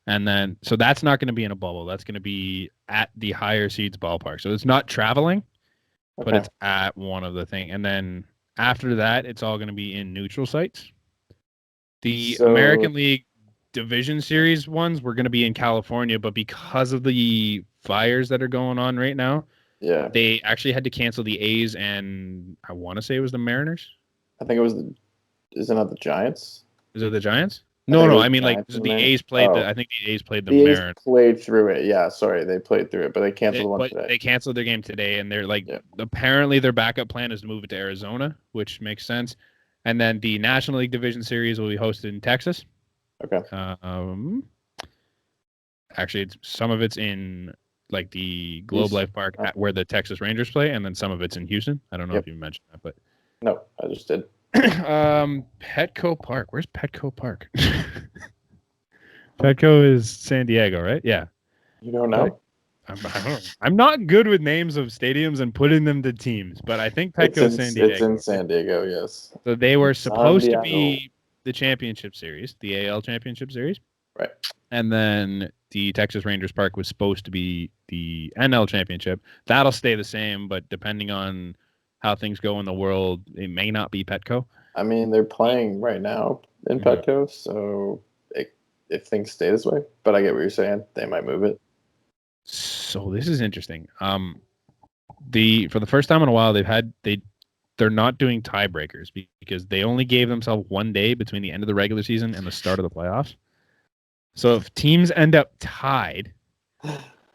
And then, so that's not going to be in a bubble. That's going to be at the higher seeds ballpark. So it's not traveling, but Okay. it's at one of the thing. And then after that, it's all going to be in neutral sites. The So American League Division Series ones were going to be in California, but because of the fires that are going on right now, yeah, they actually had to cancel the A's and I want to say it was the Mariners. I think it was isn't it the Giants? Is it the Giants? I No, think it no. was I mean, like Giants and the Mariners. A's played the. Oh, I think the A's played the the A's Mariners. played through it. Yeah, sorry, they played through it, but they canceled one But today. they canceled their game today, and they're like, Yeah. apparently their backup plan is to move it to Arizona, which makes sense. And then the National League Division Series will be hosted in Texas. Okay. Actually, some of it's in like the Globe Houston. Life Park where the Texas Rangers play, and then some of it's in Houston. I don't know if you mentioned that, but no, I just did. Petco Park. Where's Petco Park? Petco is San Diego, right? Yeah. You don't know? I'm not good with names of stadiums and putting them to teams, but I think Petco is San Diego. It's in San Diego, yes. So they were supposed to be the championship series, the AL championship series. Right. And then the Texas Rangers Park was supposed to be the NL championship. That'll stay the same, but depending on how things go in the world, it may not be Petco. I mean, they're playing right now in Petco, so if things stay this way, but I get what you're saying. They might move it. So this is interesting. For the first time in a while, they're not doing tiebreakers because they only gave themselves 1 day between the end of the regular season and the start of the playoffs. So if teams end up tied,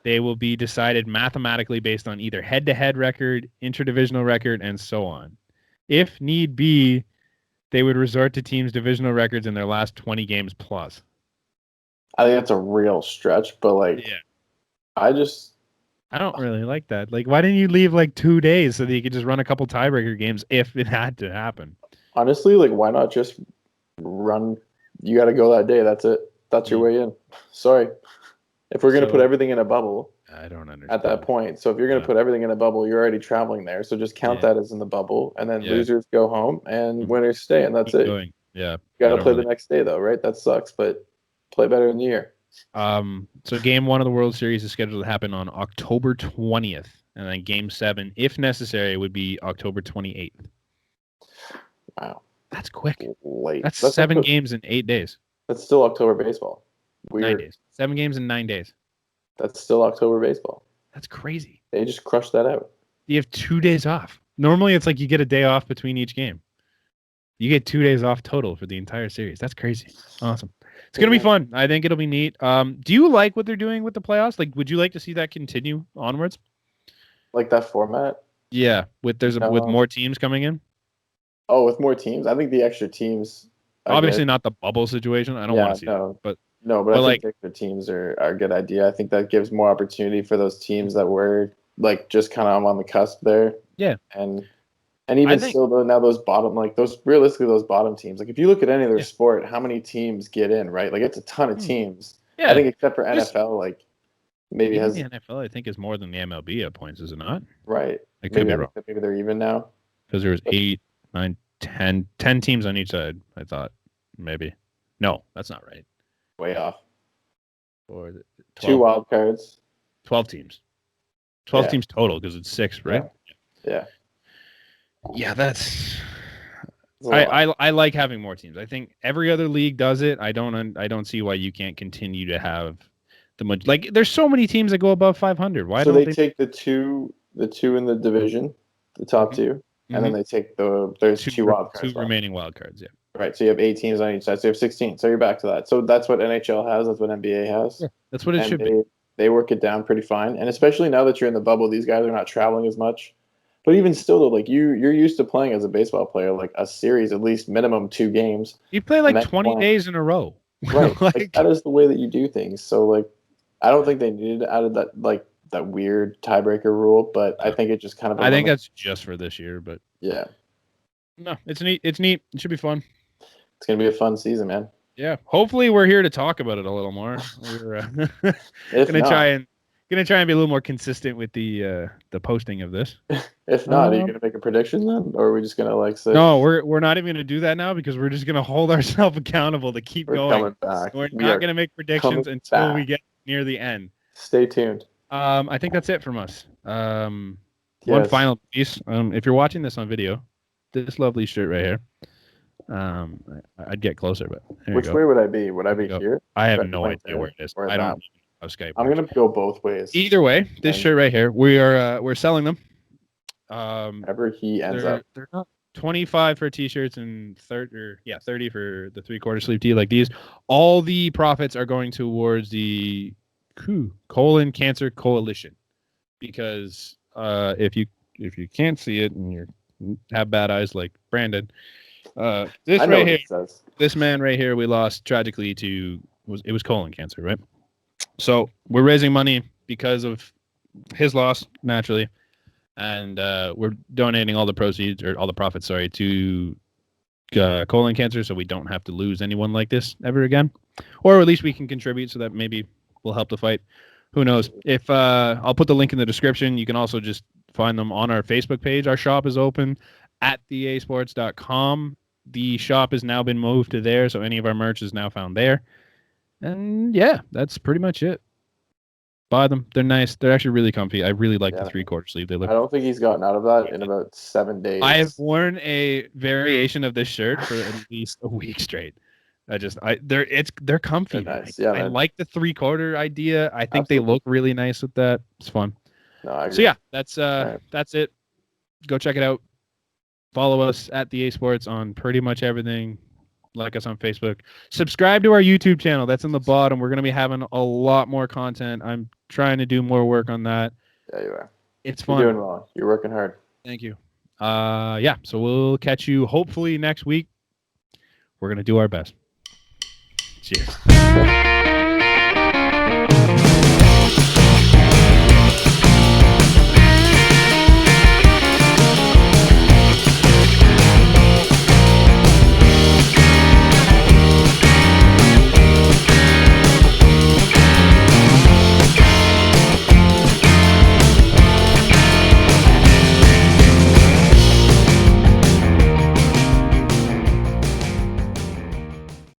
they will be decided mathematically based on either head-to-head record, interdivisional record, and so on. If need be, they would resort to teams' divisional records in their last 20 games plus. I think that's a real stretch, but I don't really like that. Like, why didn't you leave like 2 days so that you could just run a couple tiebreaker games if it had to happen? Honestly, why not just run? You got to go that day. That's it. That's your way in. Sorry. If we're going to put everything in a bubble, I don't understand at that point. So if you're going to put everything in a bubble, you're already traveling there. So just count that as in the bubble, and then losers go home and winners stay, and that's it. Going. Yeah. You got to play the next day, though, right? That sucks, but play better in the year. So Game 1 of the World Series is scheduled to happen on October 20th, and then Game 7, if necessary, would be October 28th. Wow. That's quick. Late. That's 7 games in 8 days. That's still October baseball. Weird. 9 days. 7 games in 9 days. That's still October baseball. That's crazy. They just crushed that out. You have 2 days off. Normally, it's like you get a day off between each game. You get 2 days off total for the entire series. That's crazy. Awesome. It's going to be fun. I think it'll be neat. Do you like what they're doing with the playoffs? Like, would you like to see that continue onwards? Like that format? Yeah. With more teams coming in? Oh, with more teams? I think the extra teams. Obviously not the bubble situation. I don't want to see that. But I think the extra teams are a good idea. I think that gives more opportunity for those teams that were just kind of on the cusp there. Yeah. And even still, though, now those bottom, those bottom teams, if you look at any other sport, how many teams get in, right? It's a ton of teams. Yeah. I think except for NFL, maybe has the NFL. I think is more than the MLB at points, is it not? Right. I could be wrong. Maybe they're even now. Because there was 8, 9, 10 teams on each side. I thought maybe. No, that's not right. Way off. Or 2 wild cards. 12 teams. 12 teams total because it's 6, right? Yeah. Yeah, that's. I like having more teams. I think every other league does it. I don't see why you can't continue to have the much. There's so many teams that go above 500. Why don't they take the two in the division, the top 2, and then they take there's 2 wild cards. 2 remaining wild cards. Yeah. Right. So you have 8 teams on each side. So you have 16. So you're back to that. So that's what NHL has. That's what NBA has. Yeah, that's what it should be. They work it down pretty fine. And especially now that you're in the bubble, these guys are not traveling as much. But even still, though, you're used to playing as a baseball player, a series, at least minimum 2 games. You play 20 days in a row. Right. That is the way that you do things. So, I don't think they needed to add that weird tiebreaker rule, but I think it just kind of. I think that's just for this year, but. Yeah. No, it's neat. It's neat. It should be fun. It's going to be a fun season, man. Yeah. Hopefully we're here to talk about it a little more. We're going to try and Gonna try and be a little more consistent with the posting of this. If not, are you gonna make a prediction then, or are we just gonna like say? No, we're not even gonna do that now because we're just gonna hold ourselves accountable to keep We're going. coming back. We're We not are gonna make predictions coming until we back. get near the end. Stay tuned. I think that's it from us. One Yes. final piece. If you're watching this on video, this lovely shirt right here. I'd get closer, but there Which you go. way would I be? Would I be There you go. here? I have Right, no right idea there, where it is. or I that? don't know how Skype I'm works. gonna go both ways. Either way, this And- shirt right here, we're selling them. Wherever he ends up. They're not 25 for t-shirts and 30 for the 3/4 sleeve tee like these. All the profits are going towards the Colon Cancer Coalition, because if you can't see it and you have bad eyes like Brandon, this I know right what here, it says. this man right here, we lost tragically to was colon cancer, right? So we're raising money because of his loss, naturally, and we're donating all the proceeds, or all the profits, sorry, to colon cancer, so we don't have to lose anyone like this ever again, or at least we can contribute so that maybe we'll help the fight. Who knows? If I'll put the link in the description. You can also just find them on our Facebook page. Our shop is open at bEHsball.com. The shop has now been moved to there, so any of our merch is now found there. And yeah, that's pretty much it. Buy them. They're nice. They're actually really comfy. I really like the 3/4 sleeve. They I look. don't think he's gotten out of that in about 7 days. I have worn a variation of this shirt for at least a week straight. They're comfy. They're nice. Yeah, I man. like the 3/4 idea. I think they Absolutely. look really nice with that. It's fun. No, I agree. So yeah, that's right. that's it. Go check it out. Follow us at the A Sports on pretty much everything. Like us on Facebook. Subscribe to our YouTube channel. That's in the bottom. We're gonna be having a lot more content. I'm trying to do more work on that. Yeah, you are. It's fun. You're doing well. You're working hard. Thank you. Yeah. So we'll catch you hopefully next week. We're gonna do our best. Cheers.